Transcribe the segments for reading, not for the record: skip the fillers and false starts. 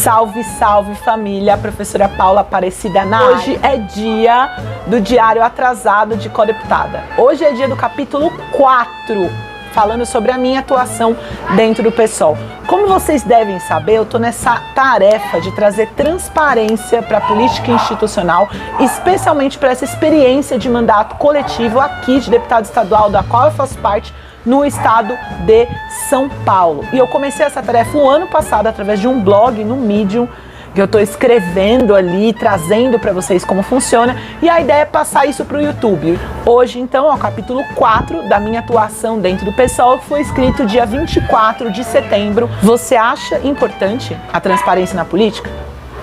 Salve, salve família, professora Paula Aparecida na área. Hoje é dia do diário atrasado de codeputada. Hoje é dia do capítulo 4, falando sobre a minha atuação dentro do PSOL. Como vocês devem saber, eu tô nessa tarefa de trazer transparência para a política institucional, especialmente para essa experiência de mandato coletivo aqui de deputado estadual, da qual eu faço parte, no estado de São Paulo. E eu comecei essa tarefa o ano passado através de um blog no Medium, que eu estou escrevendo ali, trazendo para vocês como funciona, e a ideia é passar isso para o YouTube. Hoje, então, é o capítulo 4 da minha atuação dentro do PSOL, que foi escrito dia 24 de setembro. Você acha importante a transparência na política?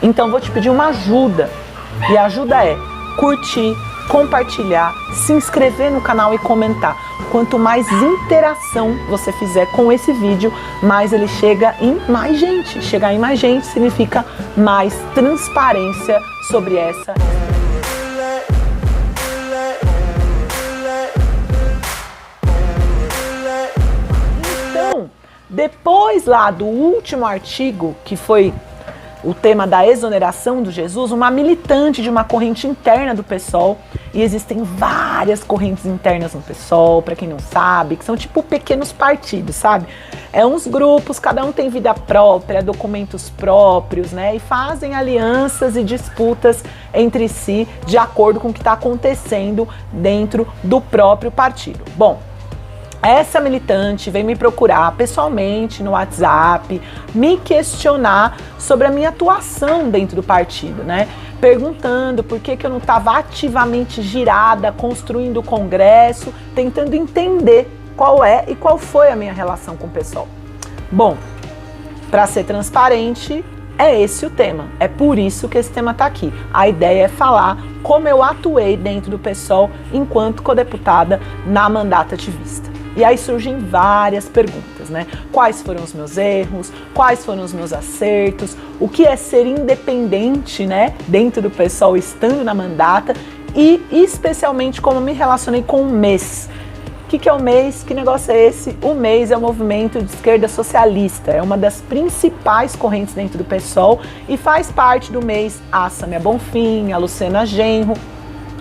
Então vou te pedir uma ajuda, e a ajuda é curtir, compartilhar, se inscrever no canal e comentar. Quanto mais interação você fizer com esse vídeo, mais ele chega em mais gente. Chegar em mais gente significa mais transparência sobre essa. Então, depois lá do último artigo, que foi o tema da exoneração do Jesus, uma militante de uma corrente interna do PSOL, e existem várias correntes internas no PSOL, para quem não sabe, que são tipo pequenos partidos, sabe? É uns grupos, cada um tem vida própria, documentos próprios, né? E fazem alianças e disputas entre si de acordo com o que está acontecendo dentro do próprio partido. Bom, essa militante veio me procurar pessoalmente no WhatsApp, me questionar sobre a minha atuação dentro do partido, né? Perguntando por que eu não estava ativamente girada, construindo o Congresso, tentando entender qual é e qual foi a minha relação com o PSOL. Bom, para ser transparente, é esse o tema. É por isso que esse tema está aqui. A ideia é falar como eu atuei dentro do PSOL enquanto codeputada na mandata ativista. E aí surgem várias perguntas, né? Quais foram os meus erros? Quais foram os meus acertos? O que é ser independente, né? Dentro do PSOL, estando na mandata? E especialmente como me relacionei com o MES. O que é o MES? Que negócio é esse? O MES é o movimento de esquerda socialista. É uma das principais correntes dentro do PSOL e faz parte do MES a Sâmia Bonfim, a Luciana Genro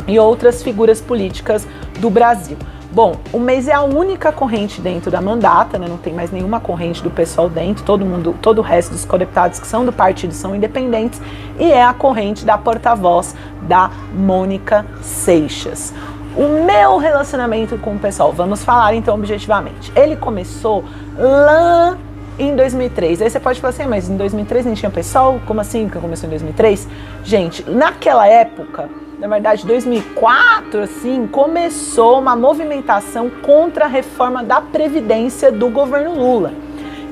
e outras figuras políticas do Brasil. Bom, o MES é a única corrente dentro da mandata, né? Não tem mais nenhuma corrente do PSOL dentro, todo o resto dos codeputados que são do partido são independentes, e é a corrente da porta-voz da Mônica Seixas. O meu relacionamento com o PSOL, vamos falar então objetivamente, ele começou lá em 2003. Aí você pode falar assim, mas em 2003 nem tinha PSOL? Como assim que começou em 2003? Gente, naquela época, na verdade, 2004, assim, começou uma movimentação contra a reforma da Previdência do governo Lula.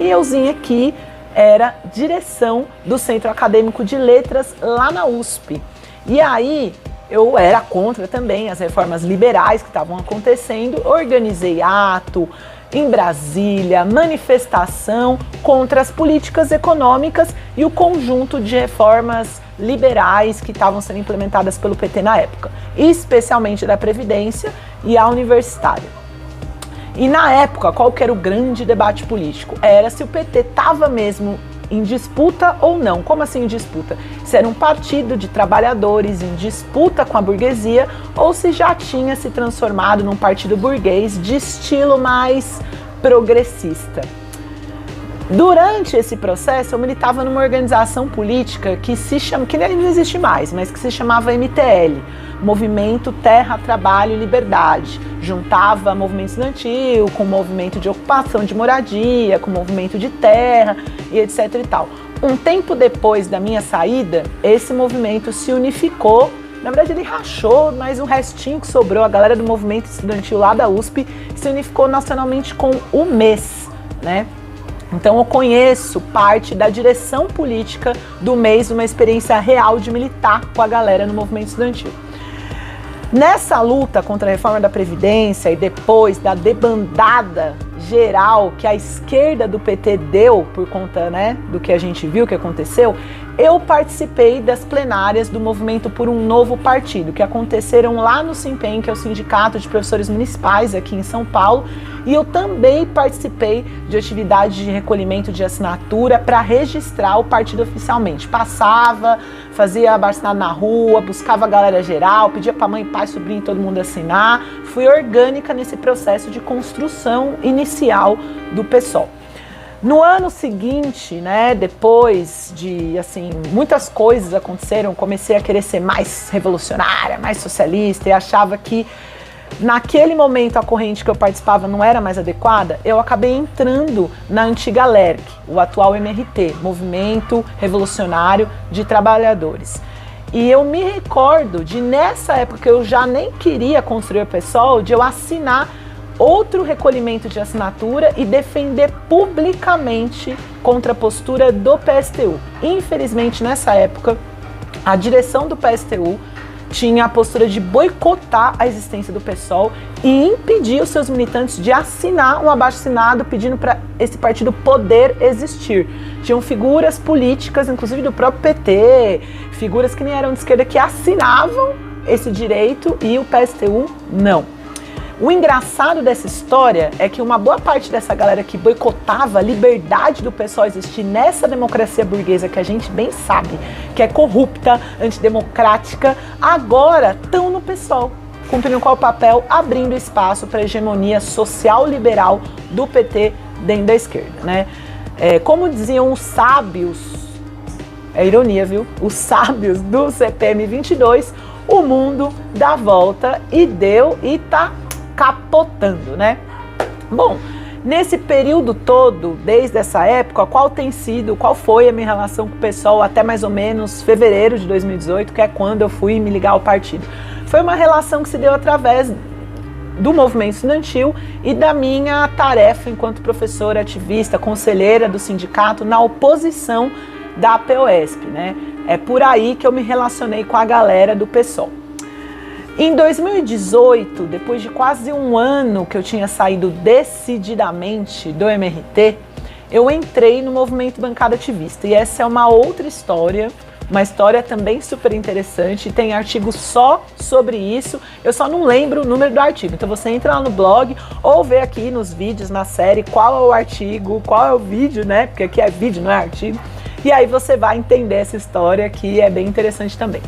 E euzinha aqui era direção do Centro Acadêmico de Letras lá na USP. E aí eu era contra também as reformas liberais que estavam acontecendo, organizei ato em Brasília, manifestação contra as políticas econômicas e o conjunto de reformas liberais que estavam sendo implementadas pelo PT na época, especialmente da Previdência e a universitária. E na época, qual que era o grande debate político? Era se o PT estava mesmo em disputa ou não. Como assim em disputa? Se era um partido de trabalhadores em disputa com a burguesia ou se já tinha se transformado num partido burguês de estilo mais progressista. Durante esse processo, eu militava numa organização política que nem não existe mais, mas que se chamava MTL, Movimento Terra, Trabalho e Liberdade. Juntava movimento estudantil com movimento de ocupação de moradia, com movimento de terra e etc e tal. Um tempo depois da minha saída, esse movimento se unificou. Na verdade ele rachou, mas o restinho que sobrou, a galera do movimento estudantil lá da USP, se unificou nacionalmente com o MES, né? Então eu conheço parte da direção política do MES, uma experiência real de militar com a galera no movimento estudantil. Nessa luta contra a reforma da Previdência e depois da debandada geral que a esquerda do PT deu por conta, né, do que a gente viu que aconteceu, eu participei das plenárias do Movimento por um Novo Partido, que aconteceram lá no Simpem, que é o Sindicato de Professores Municipais aqui em São Paulo, e eu também participei de atividades de recolhimento de assinatura para registrar o partido oficialmente. Passava, fazia abaixo-assinado na rua, buscava a galera geral, pedia para mãe, pai, sobrinho, todo mundo assinar. Fui orgânica nesse processo de construção inicial do PSOL. No ano seguinte, né, depois de, assim, muitas coisas aconteceram, comecei a querer ser mais revolucionária, mais socialista, e achava que naquele momento a corrente que eu participava não era mais adequada. Eu acabei entrando na antiga LERC, o atual MRT, Movimento Revolucionário de Trabalhadores. E eu me recordo de, nessa época que eu já nem queria construir o PSOL, de eu assinar outro recolhimento de assinatura e defender publicamente contra a postura do PSTU. Infelizmente, nessa época, a direção do PSTU tinha a postura de boicotar a existência do PSOL e impedir os seus militantes de assinar um abaixo-assinado pedindo para esse partido poder existir. Tinham figuras políticas, inclusive do próprio PT, figuras que nem eram de esquerda, que assinavam esse direito e o PSTU não. O engraçado dessa história é que uma boa parte dessa galera que boicotava a liberdade do PSOL existir nessa democracia burguesa, que a gente bem sabe que é corrupta, antidemocrática, agora estão no PSOL, cumprindo qual papel? Abrindo espaço para a hegemonia social-liberal do PT dentro da esquerda, né? Como diziam os sábios, é ironia, viu? Os sábios do CPM 22, o mundo dá volta e deu e tá capotando, né? Bom, nesse período todo, desde essa época, qual foi a minha relação com o PSOL até mais ou menos fevereiro de 2018, que é quando eu fui me ligar ao partido? Foi uma relação que se deu através do movimento estudantil e da minha tarefa enquanto professora, ativista, conselheira do sindicato na oposição da APOESP, né? É por aí que eu me relacionei com a galera do PSOL. Em 2018, depois de quase um ano que eu tinha saído decididamente do MRT, eu entrei no movimento Bancada Ativista. E essa é uma outra história, uma história também super interessante. Tem artigo só sobre isso, eu só não lembro o número do artigo. Então você entra lá no blog ou vê aqui nos vídeos, na série, qual é o artigo, qual é o vídeo, né? Porque aqui é vídeo, não é artigo. E aí você vai entender essa história que é bem interessante também.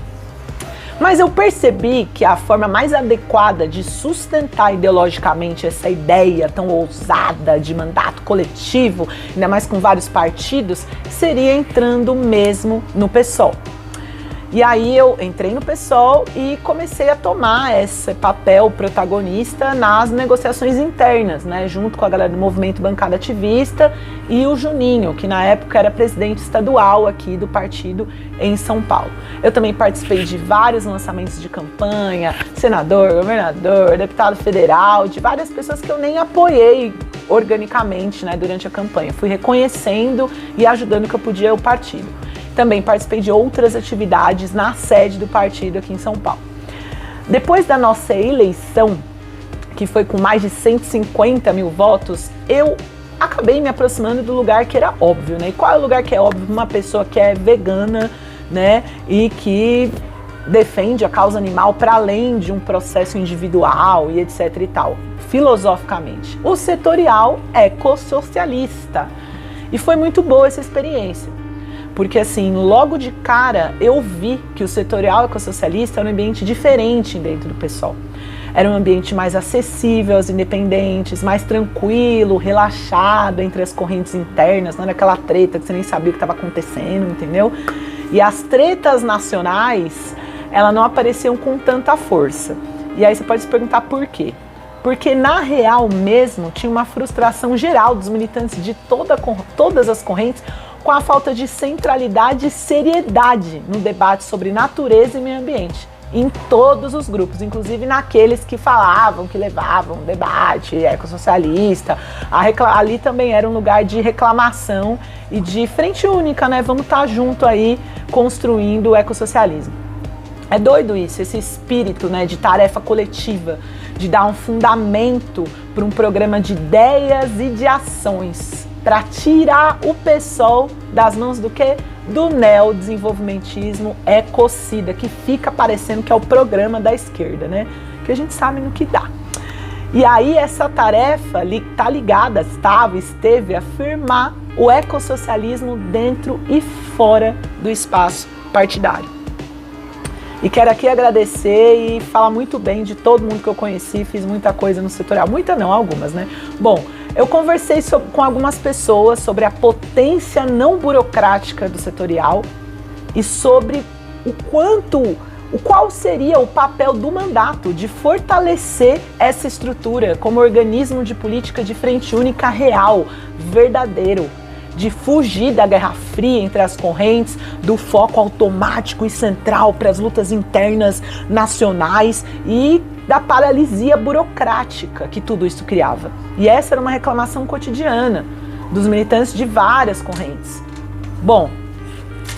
Mas eu percebi que a forma mais adequada de sustentar ideologicamente essa ideia tão ousada de mandato coletivo, ainda mais com vários partidos, seria entrando mesmo no PSOL. E aí eu entrei no PSOL e comecei a tomar esse papel protagonista nas negociações internas, né, junto com a galera do movimento Bancada Ativista e o Juninho, que na época era presidente estadual aqui do partido em São Paulo. Eu também participei de vários lançamentos de campanha, senador, governador, deputado federal, de várias pessoas que eu nem apoiei organicamente, né, durante a campanha. Fui reconhecendo e ajudando o que eu podia o partido. Também participei de outras atividades na sede do partido aqui em São Paulo. Depois da nossa eleição, que foi com mais de 150 mil votos, eu acabei me aproximando do lugar que era óbvio, né? E qual é o lugar que é óbvio? Uma pessoa que é vegana, né? E que defende a causa animal para além de um processo individual e etc e tal, filosoficamente. O setorial ecossocialista. E foi muito boa essa experiência. Porque assim, logo de cara eu vi que o setorial ecossocialista era um ambiente diferente dentro do PSOL. Era um ambiente mais acessível aos independentes, mais tranquilo, relaxado entre as correntes internas, não era aquela treta que você nem sabia o que estava acontecendo, entendeu? E as tretas nacionais, elas não apareciam com tanta força. E aí você pode se perguntar por quê? Porque na real mesmo tinha uma frustração geral dos militantes de todas as correntes com a falta de centralidade e seriedade no debate sobre natureza e meio ambiente, em todos os grupos, inclusive naqueles que falavam, que levavam o debate ecossocialista. Ali também era um lugar de reclamação e de frente única, né? Vamos estar junto aí construindo o ecossocialismo. É doido isso, esse espírito, né, de tarefa coletiva, de dar um fundamento para um programa de ideias e de ações, para tirar o PSOL das mãos do quê? do neodesenvolvimentismo ecocida, que fica parecendo que é o programa da esquerda, né? Que a gente sabe no que dá. E aí essa tarefa esteve a afirmar o ecossocialismo dentro e fora do espaço partidário. E quero aqui agradecer e falar muito bem de todo mundo que eu conheci, fiz muita coisa no setorial, muita não, algumas, né? Bom, eu conversei com algumas pessoas sobre a potência não burocrática do setorial e sobre qual seria o papel do mandato de fortalecer essa estrutura como organismo de política de frente única real, verdadeiro, de fugir da Guerra Fria entre as correntes, do foco automático e central para as lutas internas nacionais e da paralisia burocrática que tudo isso criava. E essa era uma reclamação cotidiana dos militantes de várias correntes. Bom,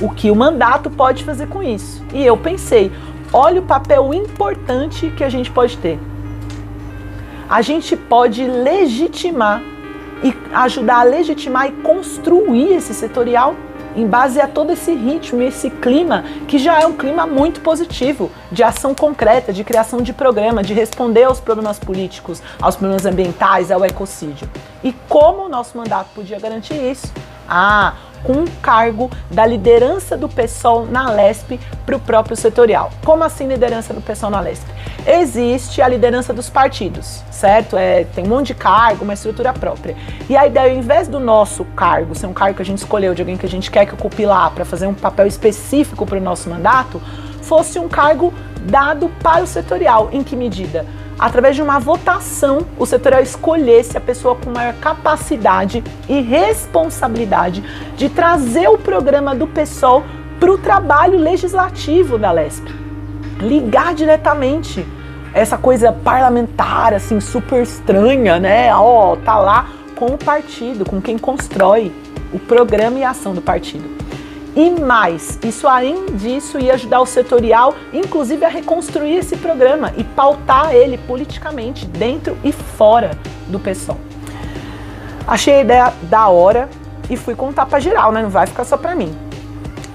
o que o mandato pode fazer com isso? E eu pensei, olha o papel importante que a gente pode ter. A gente pode legitimar e ajudar a legitimar e construir esse setorial em base a todo esse ritmo e esse clima, que já é um clima muito positivo, de ação concreta, de criação de programa, de responder aos problemas políticos, aos problemas ambientais, ao ecocídio. E como o nosso mandato podia garantir isso? Com um cargo da liderança do PSOL na Lesp para o próprio setorial. Como assim liderança do PSOL na Lesp? Existe a liderança dos partidos, certo? Tem um monte de cargo, uma estrutura própria. E a ideia, ao invés do nosso cargo ser um cargo que a gente escolheu, de alguém que a gente quer que ocupe lá para fazer um papel específico para o nosso mandato, fosse um cargo dado para o setorial. Em que medida? Através de uma votação, o setorial escolhesse a pessoa com maior capacidade e responsabilidade de trazer o programa do PSOL para o trabalho legislativo da Lesp. Ligar diretamente essa coisa parlamentar, assim, super estranha, né? Tá lá com o partido, com quem constrói o programa e a ação do partido. E mais, isso além disso ia ajudar o setorial, inclusive a reconstruir esse programa e pautar ele politicamente dentro e fora do PSOL. Achei a ideia da hora e fui contar pra geral, né? Não vai ficar só pra mim.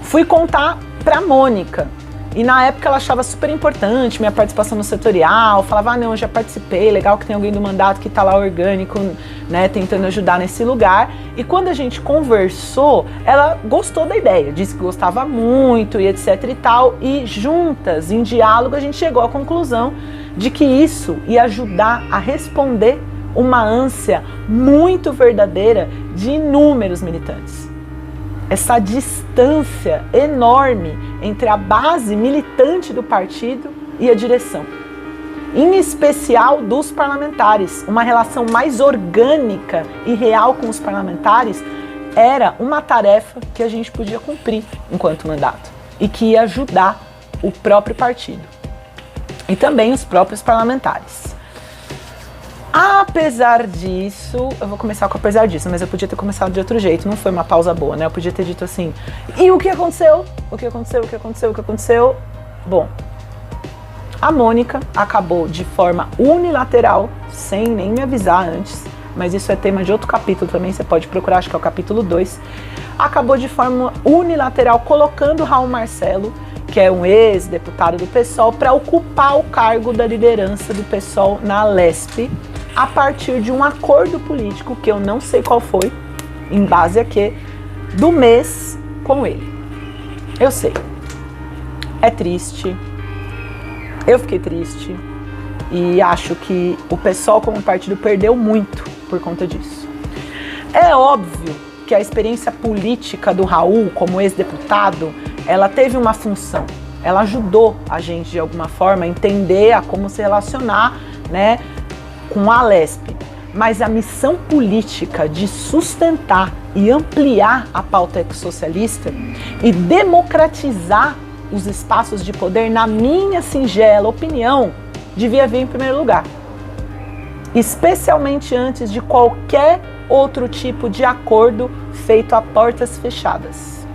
Fui contar pra Mônica. E na época ela achava super importante minha participação no setorial, falava, não, eu já participei, legal que tem alguém do mandato que tá lá orgânico, né, tentando ajudar nesse lugar. E quando a gente conversou, ela gostou da ideia, disse que gostava muito e etc e tal, e juntas, em diálogo, a gente chegou à conclusão de que isso ia ajudar a responder uma ânsia muito verdadeira de inúmeros militantes. Essa distância enorme entre a base militante do partido e a direção, em especial dos parlamentares. Uma relação mais orgânica e real com os parlamentares era uma tarefa que a gente podia cumprir enquanto mandato e que ia ajudar o próprio partido e também os próprios parlamentares. Apesar disso, eu vou começar com apesar disso, mas eu podia ter começado de outro jeito, não foi uma pausa boa, né? Eu podia ter dito assim, e o que aconteceu? O que aconteceu? O que aconteceu? O que aconteceu? Bom, a Mônica acabou de forma unilateral, sem nem me avisar antes, mas isso é tema de outro capítulo também, você pode procurar, acho que é o capítulo 2, acabou de forma unilateral colocando Raul Marcelo, que é um ex-deputado do PSOL, para ocupar o cargo da liderança do PSOL na Lesp, a partir de um acordo político, que eu não sei qual foi, em base a quê, do mês com ele. Eu sei. É triste. Eu fiquei triste. E acho que o PSOL como partido perdeu muito por conta disso. É óbvio que a experiência política do Raul como ex-deputado, ela teve uma função. Ela ajudou a gente, de alguma forma, a entender a como se relacionar, né, com a Lesp. Mas a missão política de sustentar e ampliar a pauta ecossocialista e democratizar os espaços de poder, na minha singela opinião, devia vir em primeiro lugar. Especialmente antes de qualquer outro tipo de acordo feito a portas fechadas.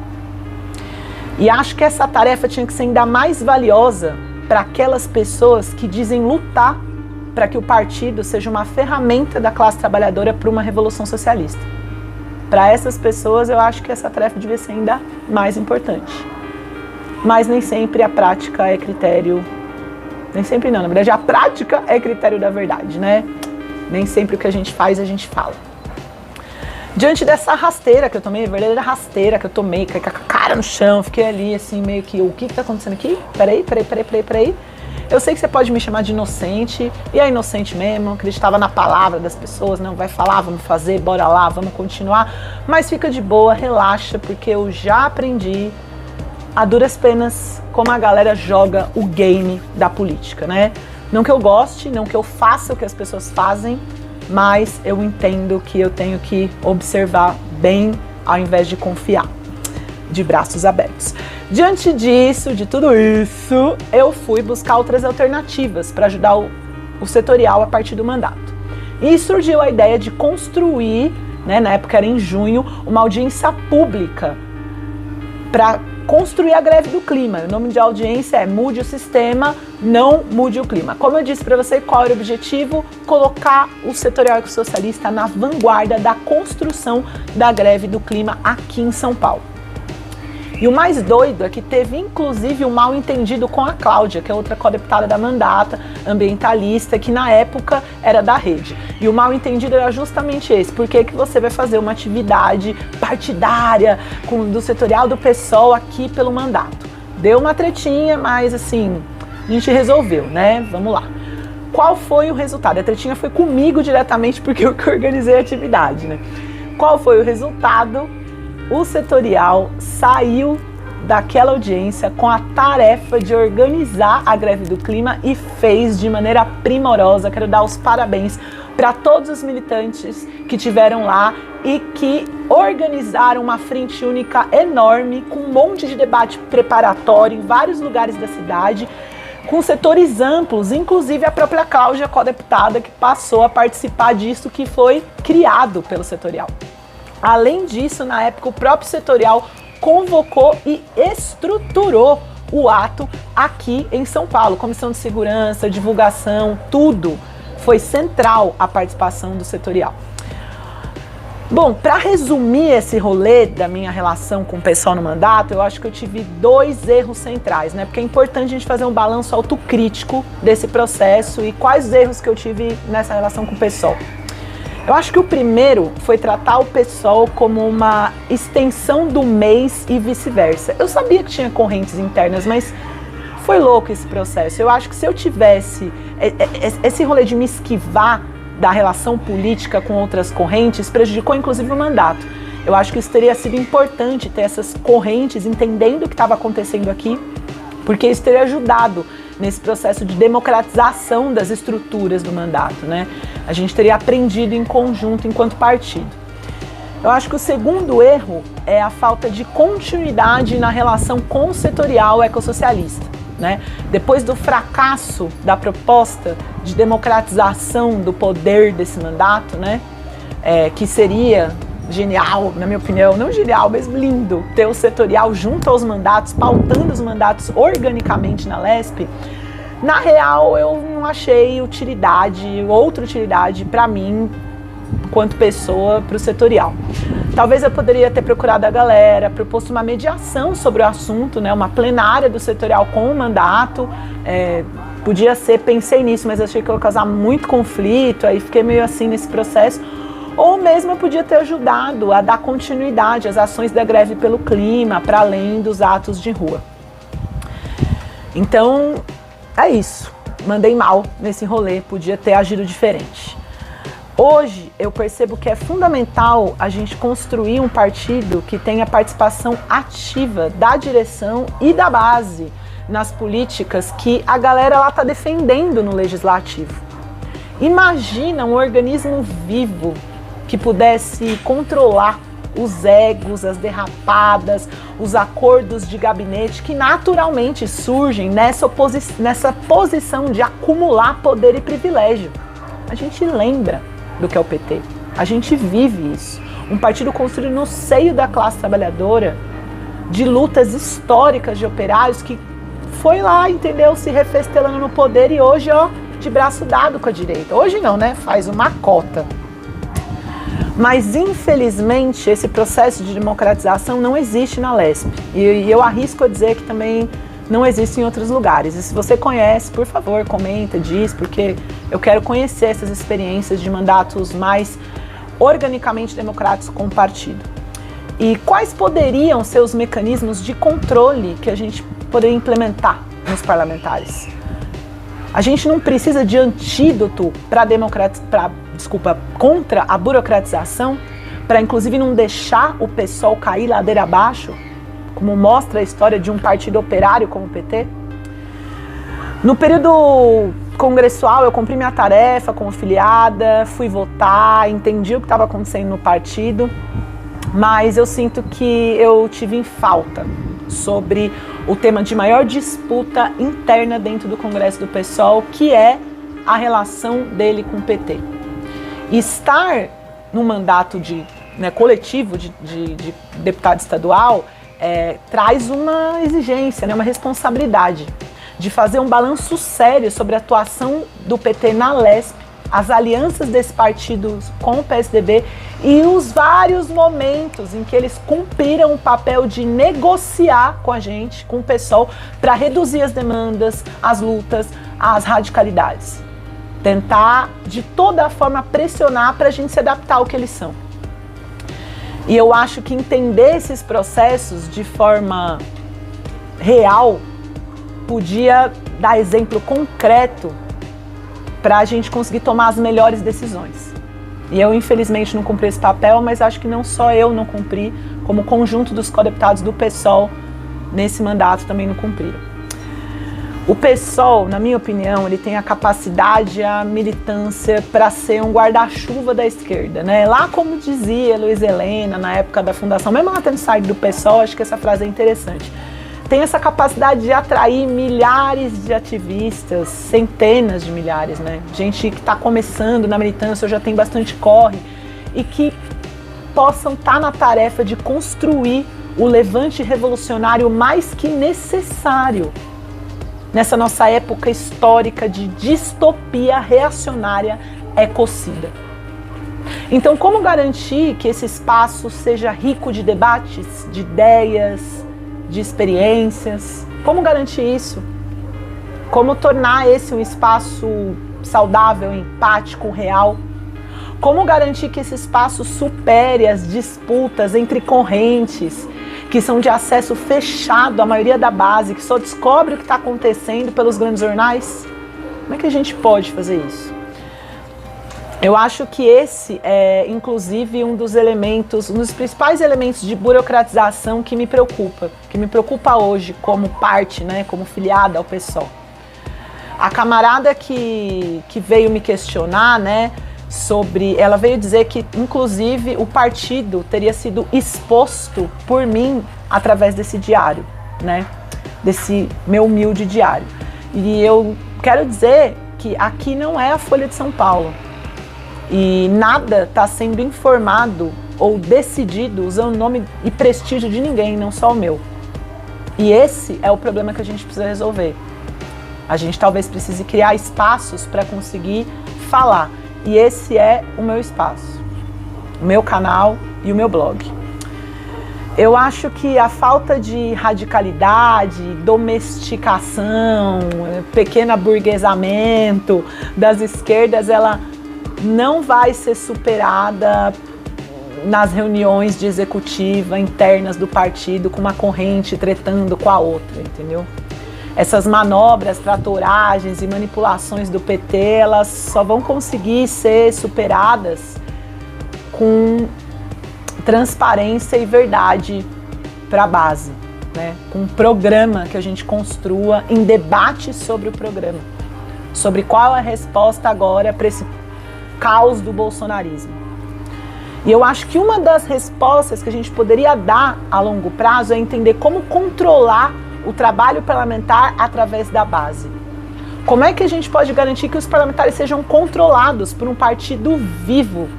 E acho que essa tarefa tinha que ser ainda mais valiosa para aquelas pessoas que dizem lutar para que o partido seja uma ferramenta da classe trabalhadora para uma revolução socialista. Para essas pessoas, eu acho que essa tarefa devia ser ainda mais importante. Mas nem sempre a prática é critério... Nem sempre não, na verdade a prática é critério da verdade, né? Nem sempre o que a gente faz, a gente fala. Diante dessa rasteira que eu tomei, verdadeira rasteira que eu tomei, com a cara no chão, fiquei ali assim, meio que, o que tá acontecendo aqui? Peraí. Eu sei que você pode me chamar de inocente, e é inocente mesmo, acreditava na palavra das pessoas, não, vai falar, vamos fazer, bora lá, vamos continuar, mas fica de boa, relaxa, porque eu já aprendi a duras penas como a galera joga o game da política, né? Não que eu goste, não que eu faça o que as pessoas fazem, mas eu entendo que eu tenho que observar bem ao invés de confiar, de braços abertos. Diante disso, de tudo isso, eu fui buscar outras alternativas para ajudar o setorial a partir do mandato. E surgiu a ideia de construir, né, na época era em junho, uma audiência pública para construir a greve do clima. O nome de audiência é Mude o Sistema, Não Mude o Clima. Como eu disse para você, qual era o objetivo? Colocar o setorial ecossocialista na vanguarda da construção da greve do clima aqui em São Paulo. E o mais doido é que teve inclusive um mal entendido com a Cláudia, que é outra codeputada da mandata, ambientalista, que na época era da rede. E o mal entendido era justamente esse: por que você vai fazer uma atividade partidária do setorial do PSOL aqui pelo mandato? Deu uma tretinha, mas assim, a gente resolveu, né? Vamos lá. Qual foi o resultado? A tretinha foi comigo diretamente, porque eu que organizei a atividade, né? Qual foi o resultado? O setorial saiu daquela audiência com a tarefa de organizar a greve do clima e fez de maneira primorosa. Quero dar os parabéns para todos os militantes que tiveram lá e que organizaram uma frente única enorme, com um monte de debate preparatório em vários lugares da cidade, com setores amplos, inclusive a própria Cláudia, co-deputada, que passou a participar disso, que foi criado pelo setorial. Além disso, na época, o próprio setorial convocou e estruturou o ato aqui em São Paulo. Comissão de segurança, divulgação, tudo foi central a participação do setorial. Bom, para resumir esse rolê da minha relação com o pessoal no mandato, eu acho que eu tive 2 erros centrais, né? Porque é importante a gente fazer um balanço autocrítico desse processo e quais erros que eu tive nessa relação com o pessoal. Eu acho que o primeiro foi tratar o PSOL como uma extensão do MEIS e vice-versa. Eu sabia que tinha correntes internas, mas foi louco esse processo. Eu acho que se eu tivesse esse rolê de me esquivar da relação política com outras correntes, prejudicou inclusive o mandato. Eu acho que isso teria sido importante, ter essas correntes entendendo o que estava acontecendo aqui, porque isso teria ajudado nesse processo de democratização das estruturas do mandato, né? A gente teria aprendido em conjunto enquanto partido. Eu acho que o segundo erro é a falta de continuidade na relação com o setorial ecossocialista, né? Depois do fracasso da proposta de democratização do poder desse mandato, né? Que seria genial, na minha opinião, não genial, mas lindo, ter o setorial junto aos mandatos, pautando os mandatos organicamente na LESP. Na real, eu não achei outra utilidade para mim, enquanto pessoa, para o setorial. Talvez eu poderia ter procurado a galera, proposto uma mediação sobre o assunto, né, uma plenária do setorial com o mandato, podia ser, pensei nisso, mas achei que eu ia causar muito conflito, aí fiquei meio assim nesse processo. Ou mesmo eu podia ter ajudado a dar continuidade às ações da greve pelo clima, para além dos atos de rua. Então, é isso. Mandei mal nesse rolê, podia ter agido diferente. Hoje, eu percebo que é fundamental a gente construir um partido que tenha participação ativa da direção e da base nas políticas que a galera lá está defendendo no legislativo. Imagina um organismo vivo que pudesse controlar os egos, as derrapadas, os acordos de gabinete que naturalmente surgem nessa posição de acumular poder e privilégio. A gente lembra do que é o PT, a gente vive isso. Um partido construído no seio da classe trabalhadora, de lutas históricas de operários que foi lá, entendeu, se refestelando no poder e hoje, ó, de braço dado com a direita. Hoje não, né? Faz uma cota. Mas, infelizmente, esse processo de democratização não existe na LESP. E eu arrisco a dizer que também não existe em outros lugares. E se você conhece, por favor, comenta, diz, porque eu quero conhecer essas experiências de mandatos mais organicamente democráticos com o partido. E quais poderiam ser os mecanismos de controle que a gente poderia implementar nos parlamentares? A gente não precisa de antídoto contra a burocratização, para inclusive não deixar o PSOL cair ladeira abaixo, como mostra a história de um partido operário como o PT? No período congressual, eu cumpri minha tarefa como filiada, fui votar, entendi o que estava acontecendo no partido, mas eu sinto que eu tive em falta sobre o tema de maior disputa interna dentro do Congresso do PSOL, que é a relação dele com o PT. E estar no mandato coletivo de deputado estadual traz uma exigência, uma responsabilidade de fazer um balanço sério sobre a atuação do PT na LESP, as alianças desse partido com o PSDB e os vários momentos em que eles cumpriram o papel de negociar com a gente, com o PSOL, para reduzir as demandas, as lutas, as radicalidades. Tentar, de toda forma, pressionar para a gente se adaptar ao que eles são. E eu acho que entender esses processos de forma real podia dar exemplo concreto para a gente conseguir tomar as melhores decisões. E eu, infelizmente, não cumpri esse papel, mas acho que não só eu não cumpri, como o conjunto dos co-deputados do PSOL nesse mandato também não cumpriram. O PSOL, na minha opinião, ele tem a capacidade, a militância para ser um guarda-chuva da esquerda, né? Lá como dizia Luiz Helena, na época da fundação, mesmo ela tendo saído do PSOL, acho que essa frase é interessante. Tem essa capacidade de atrair milhares de ativistas, centenas de milhares, né? Gente que está começando na militância, ou já tem bastante corre, e que possam estar na tarefa de construir o levante revolucionário mais que necessário nessa nossa época histórica de distopia reacionária ecocida. Então, como garantir que esse espaço seja rico de debates, de ideias, de experiências? Como garantir isso? Como tornar esse um espaço saudável, empático, real? Como garantir que esse espaço supere as disputas entre correntes que são de acesso fechado à maioria da base, que só descobre o que está acontecendo pelos grandes jornais? Como é que a gente pode fazer isso? Eu acho que esse é, inclusive, um dos principais elementos de burocratização que me preocupa hoje como parte, como filiada ao PSOL. A camarada que veio me questionar, ela veio dizer que, inclusive, o partido teria sido exposto por mim através desse diário, desse meu humilde diário. E eu quero dizer que aqui não é a Folha de São Paulo. E nada está sendo informado ou decidido usando o nome e prestígio de ninguém, não só o meu. E esse é o problema que a gente precisa resolver. A gente talvez precise criar espaços para conseguir falar. E esse é o meu espaço, o meu canal e o meu blog. Eu acho que a falta de radicalidade, domesticação, pequeno aburguesamento das esquerdas, ela não vai ser superada nas reuniões de executiva internas do partido, com uma corrente tretando com a outra, entendeu? Essas manobras, tratoragens e manipulações do PT, elas só vão conseguir ser superadas com transparência e verdade para a base, com um programa que a gente construa em debate sobre o programa, sobre qual é a resposta agora para esse caos do bolsonarismo. E eu acho que uma das respostas que a gente poderia dar a longo prazo é entender como controlar o trabalho parlamentar através da base. Como é que a gente pode garantir que os parlamentares sejam controlados por um partido vivo,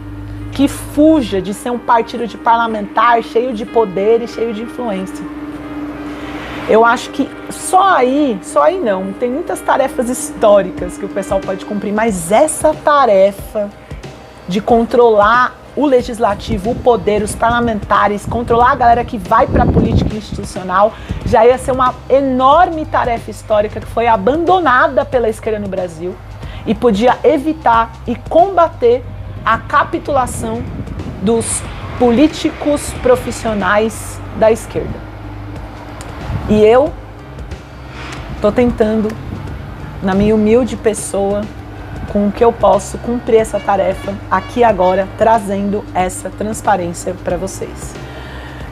que fuja de ser um partido de parlamentar cheio de poder e cheio de influência? Eu acho que só aí não, tem muitas tarefas históricas que o pessoal pode cumprir, mas essa tarefa de controlar o legislativo, o poder, os parlamentares, controlar a galera que vai para a política institucional, já ia ser uma enorme tarefa histórica que foi abandonada pela esquerda no Brasil e podia evitar e combater a capitulação dos políticos profissionais da esquerda. E eu estou tentando, na minha humilde pessoa, com o que eu posso cumprir essa tarefa aqui agora, trazendo essa transparência para vocês.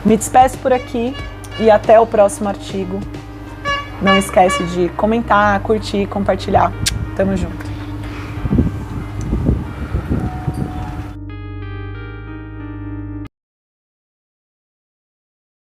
Me despeço por aqui e até o próximo artigo. Não esquece de comentar, curtir, compartilhar. Tamo junto.